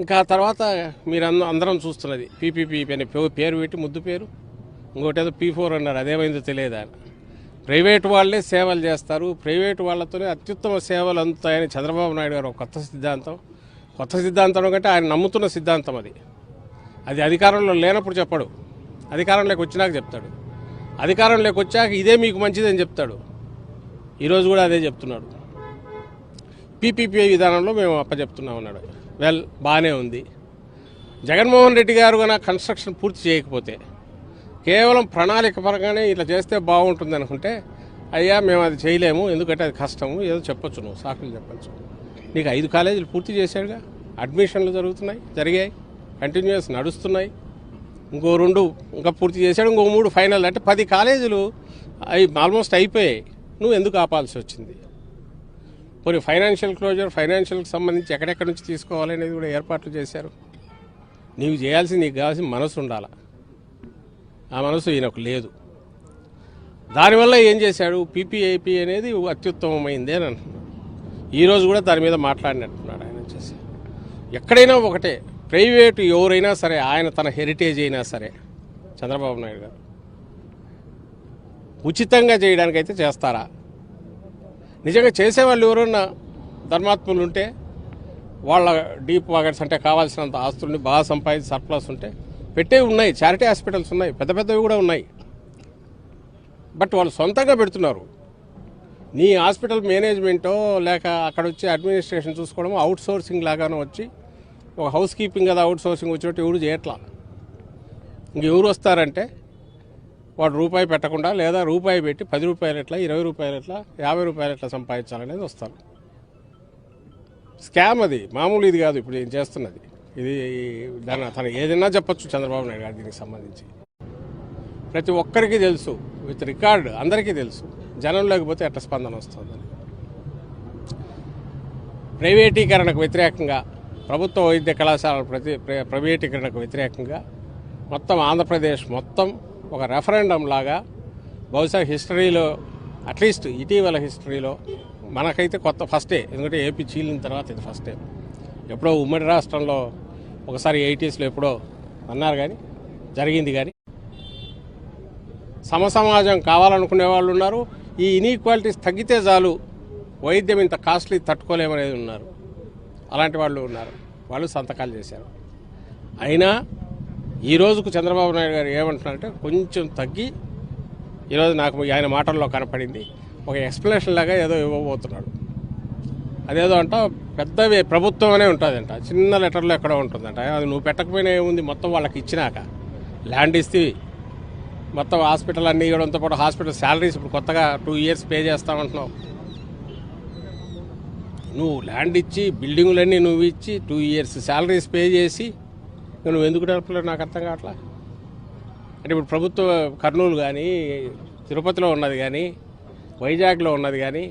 ఇంకా తర్వాత మీరు అందరం చూస్తున్నది పీపీపీ అని పేరు పెట్టి ముద్దు పేరు, ఇంకోటి ఏదో P4 అన్నారు, అదేమైందో తెలియదు. ఆయన ప్రైవేటు వాళ్ళే సేవలు చేస్తారు, ప్రైవేటు వాళ్ళతోనే అత్యుత్తమ సేవలు అందుతాయని చంద్రబాబు నాయుడు గారు ఒక కొత్త సిద్ధాంతం కంటే ఆయన నమ్ముతున్న సిద్ధాంతం అది అధికారంలో లేనప్పుడు చెప్పడు, అధికారంలోకి వచ్చినాక చెప్తాడు. అధికారంలోకి వచ్చాక ఇదే మీకు మంచిదని చెప్తాడు. ఈరోజు కూడా అదే చెప్తున్నాడు. పీపీపీ విధానంలో మేము అప్పచెప్తున్నాం అన్నాడు. బాగానే ఉంది. జగన్మోహన్ రెడ్డి గారు కన్నా కన్స్ట్రక్షన్ పూర్తి చేయకపోతే కేవలం ప్రణాళిక పరంగానే ఇట్లా చేస్తే బాగుంటుంది అనుకుంటే, అయ్యా మేము అది చేయలేము, ఎందుకంటే అది కష్టము, ఏదో చెప్పొచ్చు, నువ్వు సాకులు చెప్పచ్చు. నీకు 5 కాలేజీలు పూర్తి చేశాడుగా, అడ్మిషన్లు జరిగాయి, కంటిన్యూస్ నడుస్తున్నాయి. ఇంకో 2 ఇంకా పూర్తి చేశాడు, ఇంకో 3 ఫైనల్. అంటే 10 కాలేజీలు ఆల్మోస్ట్ అయిపోయాయి. నువ్వు ఎందుకు ఆపాల్సి వచ్చింది? కొన్ని ఫైనాన్షియల్ ఫైనాన్షియల్కి సంబంధించి ఎక్కడెక్కడి నుంచి తీసుకోవాలనేది కూడా ఏర్పాట్లు చేశారు. నీకు కావాల్సిన మనసు ఉండాలి. ఆ మనసు ఈయనకు లేదు. దానివల్ల ఏం చేశాడు? పీపీఐపీ అనేది అత్యుత్తమమైంది అని అంటున్నాడు. ఈరోజు కూడా దాని మీద మాట్లాడినట్టున్నాడు ఆయన వచ్చేసి. ఎక్కడైనా ఒకటే, ప్రైవేటు ఎవరైనా సరే, ఆయన తన హెరిటేజ్ అయినా సరే, చంద్రబాబు నాయుడు గారు ఉచితంగా చేయడానికైతే చేస్తారా? నిజంగా చేసేవాళ్ళు ఎవరన్నా ధర్మాత్ములు ఉంటే, వాళ్ళ డీప్ పాకెట్స్ అంటే కావాల్సినంత ఆస్తుల్ని బాగా సంపాదించి సర్ప్లస్ ఉంటే పెట్టేవి ఉన్నాయి. చారిటీ హాస్పిటల్స్ ఉన్నాయి, పెద్దవి కూడా ఉన్నాయి. బట్ వాళ్ళు సొంతంగా పెడుతున్నారు. నీ హాస్పిటల్ మేనేజ్మెంటో లేక అక్కడ వచ్చి అడ్మినిస్ట్రేషన్ చూసుకోవడమో అవుట్ సోర్సింగ్ లాగానో వచ్చి, ఒక హౌస్ కీపింగ్ కదా అవుట్ సోర్సింగ్ వచ్చినట్టు ఎవరు చేయట్లా. ఇంకెవరు వస్తారంటే వాడు రూపాయి పెట్టకుండా, లేదా రూపాయి పెట్టి 10 రూపాయలు ఎట్లా, 20 రూపాయలు ఎట్లా, 50 రూపాయలు ఎట్లా సంపాదించాలనేది వస్తారు. స్కామ్ అది, మామూలు ఇది కాదు ఇప్పుడు ఏం చేస్తున్నది. ఇది దాన్ని తను ఏదైనా చెప్పచ్చు చంద్రబాబు నాయుడు గారు దీనికి సంబంధించి. ప్రతి ఒక్కరికి తెలుసు, విత్ రికార్డు అందరికీ తెలుసు, జనం లేకపోతే ఎట్లా స్పందన వస్తుందని. ప్రైవేటీకరణకు వ్యతిరేకంగా, ప్రభుత్వ వైద్య కళాశాలల ప్రైవేటీకరణకు వ్యతిరేకంగా మొత్తం ఆంధ్రప్రదేశ్ మొత్తం ఒక రెఫరెండం లాగా, బహుశా హిస్టరీలో, అట్లీస్ట్ ఇటీవల హిస్టరీలో మనకైతే ఫస్టే. ఎందుకంటే ఏపీ చీలిన తర్వాత ఇది ఫస్టే. ఎప్పుడో ఉమ్మడి రాష్ట్రంలో ఒకసారి 80sలో ఎప్పుడో అన్నారు, కానీ జరిగింది. కానీ సమసమాజం కావాలనుకునే వాళ్ళు ఉన్నారు. ఈ ఇన్ఈక్వాలిటీస్ తగ్గితే చాలు, వైద్యం ఇంత కాస్ట్లీ తట్టుకోలేమనేది ఉన్నారు. అలాంటి వాళ్ళు ఉన్నారు, వాళ్ళు సంతకాలు చేశారు. అయినా ఈ రోజుకు చంద్రబాబు నాయుడు గారు ఏమంటున్నారంటే, కొంచెం తగ్గి ఈరోజు నాకు ఆయన మాటల్లో కనపడింది, ఒక ఎక్స్ప్లెనేషన్ లాగా ఏదో ఇవ్వబోతున్నాడు. అదేదో అంట పెద్దవి ప్రభుత్వం అనే ఉంటుందంట, చిన్న లెటర్లో ఎక్కడో ఉంటుందంట. అది నువ్వు పెట్టకపోయినా ఏముంది, మొత్తం వాళ్ళకి ఇచ్చినాక ల్యాండ్ ఇస్తే మొత్తం హాస్పిటల్ అన్నీ ఇవ్వడంతో పాటు హాస్పిటల్ శాలరీస్ ఇప్పుడు కొత్తగా 2 years పే చేస్తామంటున్నావు. నువ్వు ల్యాండ్ ఇచ్చి బిల్డింగులన్నీ నువ్వు ఇచ్చి 2 years శాలరీస్ పే చేసి నువ్వు ఎందుకు నడపలేవు నాకు అర్థం కావట్లా. అంటే ఇప్పుడు ప్రభుత్వ కర్నూలు కానీ, తిరుపతిలో ఉన్నది కానీ, వైజాగ్లో ఉన్నది కానీ,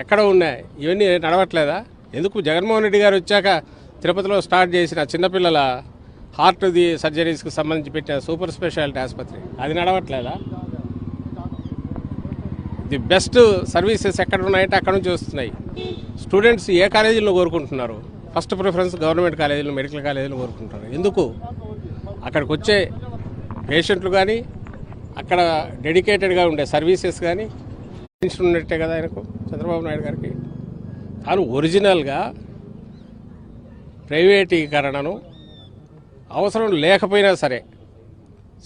ఎక్కడ ఉన్నాయి ఇవన్నీ నడవట్లేదా? ఎందుకు? జగన్మోహన్ రెడ్డి గారు వచ్చాక తిరుపతిలో స్టార్ట్ చేసిన చిన్నపిల్లల హార్ట్ సర్జరీస్కి సంబంధించి పెట్టిన సూపర్ స్పెషాలిటీ ఆసుపత్రి, అది నడవట్లేదా? ది బెస్ట్ సర్వీసెస్ ఎక్కడ ఉన్నాయంటే అక్కడ నుంచి వస్తున్నాయి. స్టూడెంట్స్ ఏ కాలేజీలో కోరుకుంటున్నారు? ఫస్ట్ ప్రిఫరెన్స్ గవర్నమెంట్ కాలేజీలు, మెడికల్ కాలేజీలు కోరుకుంటున్నారు. ఎందుకు? అక్కడికి వచ్చే పేషెంట్లు కానీ, అక్కడ డెడికేటెడ్గా ఉండే సర్వీసెస్ కానీ ఉన్నట్టే కదా ఆయనకు, చంద్రబాబు నాయుడు గారికి. తాను ఒరిజినల్గా ప్రైవేటీకరణను అవసరం లేకపోయినా సరే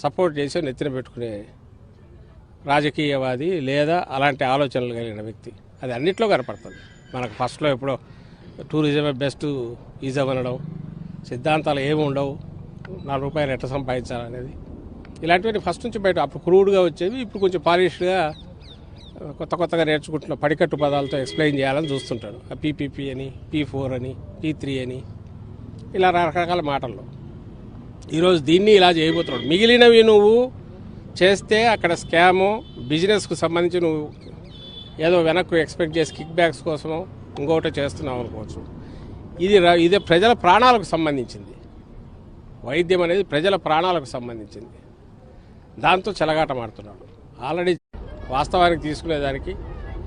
సపోర్ట్ చేసి నెత్తిన పెట్టుకునే రాజకీయవాది, లేదా అలాంటి ఆలోచనలు కలిగిన వ్యక్తి. అది అన్నిట్లో కనపడుతుంది మనకు. ఫస్ట్లో ఎప్పుడో టూరిజమే బెస్ట్ ఈజం అనడం, సిద్ధాంతాలు ఏమి ఉండవు, 4 రూపాయలు ఎట్లా సంపాదించాలనేది, ఇలాంటివన్నీ ఫస్ట్ నుంచి బయట. అప్పుడు క్రూడ్గా వచ్చేవి, ఇప్పుడు కొంచెం పాలిష్గా కొత్తగా నేర్చుకుంటున్న పడికట్టు పదాలతో ఎక్స్ప్లెయిన్ చేయాలని చూస్తుంటాడు. పీపీపీ అని, P4 అని, P3 అని, ఇలా రకరకాల మాటల్లో. ఈరోజు దీన్ని ఇలా చేయబోతున్నాడు. మిగిలినవి నువ్వు చేస్తే అక్కడ స్కాము, బిజినెస్కు సంబంధించి నువ్వు ఏదో వెనక్కు ఎక్స్పెక్ట్ చేసి కిక్ బ్యాక్స్ కోసమో ఇంకోటి చేస్తున్నావు అనుకోవచ్చు. ఇది ప్రజల ప్రాణాలకు సంబంధించింది. వైద్యం అనేది ప్రజల ప్రాణాలకు సంబంధించింది. దాంతో చెలగాటమాడుతున్నాడు. ఆల్రెడీ వాస్తవానికి తీసుకునేదానికి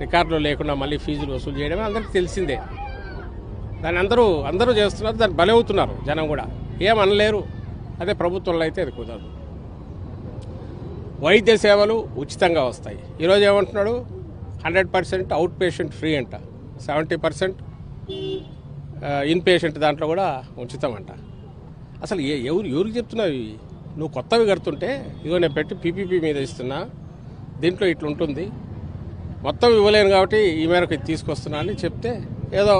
రికార్డులో లేకుండా మళ్ళీ ఫీజులు వసూలు చేయడమే అందరికీ తెలిసిందే. దాన్ని అందరూ చేస్తున్నారు, దాన్ని బలవుతున్నారు జనం కూడా, ఏమనలేరు. అదే ప్రభుత్వంలో అయితే అది కుదరదు. వైద్య సేవలు ఉచితంగా వస్తాయి. ఈరోజు ఏమంటున్నాడు, 100% అవుట్ పేషెంట్ ఫ్రీ అంట, 70% ఇన్ పేషెంట్ దాంట్లో కూడా ఉచితం అంట. అసలు ఎవరికి చెప్తున్నావు ఇవి? నువ్వు కొత్తవి కడుతుంటే ఇగో నేను పెట్టి పీపీపీ మీద ఇస్తున్నా, దీంట్లో ఇట్లుంటుంది, మొత్తం ఇవ్వలేను కాబట్టి ఈ మేరకు ఇది తీసుకొస్తున్నా అని చెప్తే ఏదో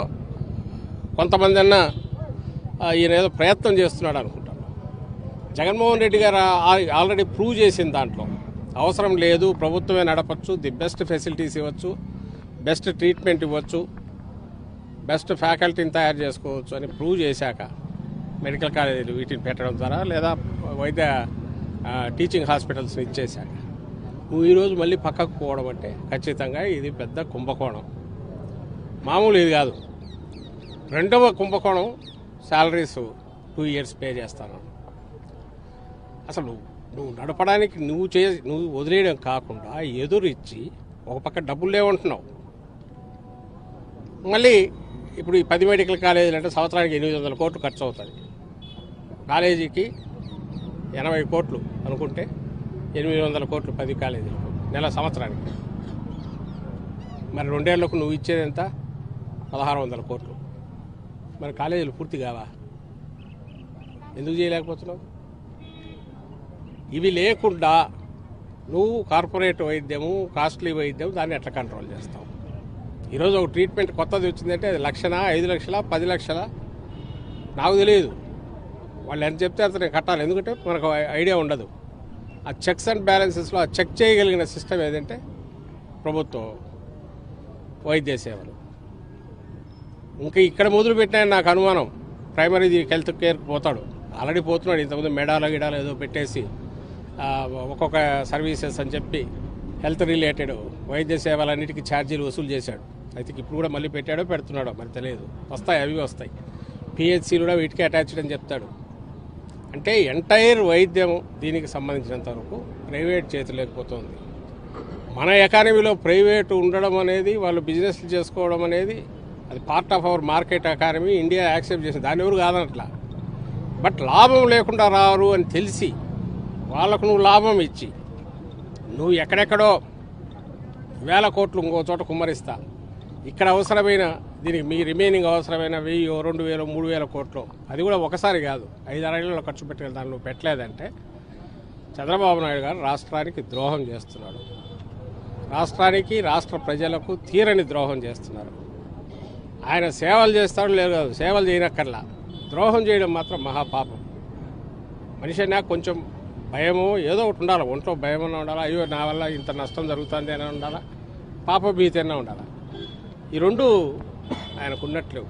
కొంతమంది అన్నా ఈయన ఏదో ప్రయత్నం చేస్తున్నాడు అనుకుంటాను. జగన్మోహన్ రెడ్డి గారు ఆల్రెడీ ప్రూవ్ చేసిన దాంట్లో అవసరం లేదు, ప్రభుత్వమే నడపచ్చు, ది బెస్ట్ ఫెసిలిటీస్ ఇవ్వచ్చు, బెస్ట్ ట్రీట్మెంట్ ఇవ్వచ్చు, బెస్ట్ ఫ్యాకల్టీని తయారు చేసుకోవచ్చు అని ప్రూవ్ చేశాక మెడికల్ కాలేజీలు వీటిని పెట్టడం ద్వారా లేదా వైద్య టీచింగ్ హాస్పిటల్స్ని ఇచ్చేశాక నువ్వు ఈరోజు మళ్ళీ పక్కకు పోవడం అంటే ఖచ్చితంగా ఇది పెద్ద కుంభకోణం. మామూలు ఇది కాదు. రెండవ కుంభకోణం, శాలరీస్ 2 years పే చేస్తాను. అసలు నువ్వు నడపడానికి నువ్వు వదిలేయడం కాకుండా ఎదురిచ్చి ఒక పక్క డబ్బులు లేవంటున్నావు. మళ్ళీ ఇప్పుడు ఈ 10 మెడికల్ కాలేజీలు అంటే సంవత్సరానికి 800 కోట్లు ఖర్చు అవుతుంది. కాలేజీకి 80 కోట్లు అనుకుంటే 800 కోట్లు 10 కాలేజీలకు నెల సంవత్సరానికి. మరి 2 ఏళ్లకు నువ్వు ఇచ్చేది ఎంత? 1600 కోట్లు. మరి కాలేజీలు పూర్తి కావా? ఎందుకు చేయలేకపోతున్నావు? ఇవి లేకుండా నువ్వు కార్పొరేట్ వైద్యము, కాస్ట్లీ వైద్యం దాన్ని ఎట్లా కంట్రోల్ చేస్తావు? ఈరోజు ఒక ట్రీట్మెంట్ కొత్తది వచ్చిందంటే అది 1 లక్షనా, 5 లక్షలా, 10 లక్షలా నాకు తెలియదు. వాళ్ళు ఎంత చెప్తే అంత నేను కట్టాలి, ఎందుకంటే మనకు ఐడియా ఉండదు. ఆ చెక్స్ అండ్ బ్యాలెన్సెస్లో ఆ చెక్ చేయగలిగిన సిస్టమ్ ఏదంటే ప్రభుత్వం వైద్య సేవలు. ఇంకా ఇక్కడ మొదలుపెట్టినాయని నాకు అనుమానం. ప్రైమరీ హెల్త్ కేర్కి పోతాడు, ఆల్రెడీ పోతున్నాడు. ఇంతకుముందు గిడాలు ఏదో పెట్టేసి ఒక్కొక్క సర్వీసెస్ అని చెప్పి హెల్త్ రిలేటెడ్ వైద్య సేవలన్నిటికీ ఛార్జీలు వసూలు చేశాడు. అయితే ఇప్పుడు కూడా మళ్ళీ పెడుతున్నాడో మరి తెలియదు. అవి వస్తాయి. పిహెచ్సీలు కూడా వీటికి అటాచ్డ్ అని చెప్తాడు. అంటే ఎంటైర్ వైద్యం దీనికి సంబంధించినంత వరకు ప్రైవేట్ చేతులు లేకపోతుంది. మన ఎకానమీలో ప్రైవేటు ఉండడం అనేది, వాళ్ళు బిజినెస్లు చేసుకోవడం అనేది అది part of our market economy. India accept చేసింది, దాన్ని ఎవరు కాదనట్లా. బట్ లాభం లేకుండా రారు అని తెలిసి వాళ్ళకు నువ్వు లాభం ఇచ్చి నువ్వు ఎక్కడెక్కడో 1000 కోట్లు ఇంకో చోట కుమ్మరిస్తా, ఇక్కడ అవసరమైన దీనికి మీ రిమైనింగ్ అవసరమైన 1000, 2000, 3000 కోట్లు, అది కూడా ఒకసారి కాదు 5-6 ఏళ్ళలో ఖర్చు పెట్టగల దాన్ని నువ్వు పెట్టలేదంటే చంద్రబాబు నాయుడు గారు రాష్ట్రానికి ద్రోహం చేస్తున్నాడు. రాష్ట్రానికి, రాష్ట్ర ప్రజలకు తీరని ద్రోహం చేస్తున్నారు. ఆయన సేవలు చేస్తాడు లేదు కాదు, సేవలు చేయనక్కర్లా, ద్రోహం చేయడం మాత్రం మహాపాపం. మనిషి అయినా కొంచెం భయము ఏదో ఒకటి ఉండాలి, ఒంట్లో భయం అన్నా ఉండాలా, అయ్యో నా వల్ల ఇంత నష్టం జరుగుతుంది అని ఉండాలా, పాప భీతి అన్నా ఉండాలా. ఈ రెండు ఆయనకు ఉన్నట్లు